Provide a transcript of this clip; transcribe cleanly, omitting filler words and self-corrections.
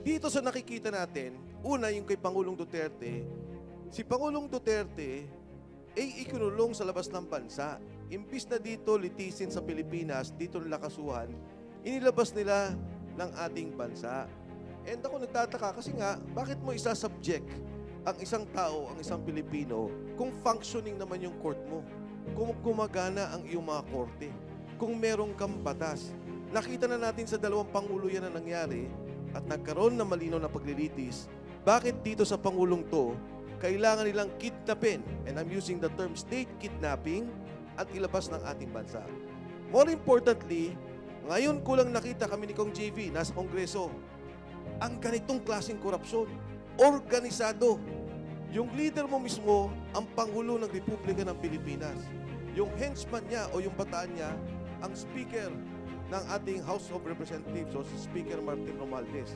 Dito sa nakikita natin, una yung kay Pangulong Duterte, si Pangulong Duterte ay ikinulong sa labas ng bansa. Imbis na dito litisin sa Pilipinas, dito nila kasuhan, inilabas nila ng ating bansa. And ako nagtataka kasi nga, bakit mo isasubject ang isang tao, ang isang Pilipino, kung functioning naman yung court mo, kung gumagana ang iyong mga korte, kung merong kang batas. Nakita na natin sa dalawang pangulo yan na nangyari at nagkaroon ng malinaw na paglilitis. Bakit dito sa pangulong to, kailangan nilang kidnapin, and I'm using the term state kidnapping, at ilabas ng ating bansa. More importantly, ngayon ko lang nakita kami ni Kong JV, nasa Kongreso, ang ganitong klaseng korupsyon, organisado. Yung leader mo mismo, ang Pangulo ng Republika ng Pilipinas. Yung henchman niya o yung bataan niya, ang Speaker ng ating House of Representatives o si Speaker Martin Romualdez.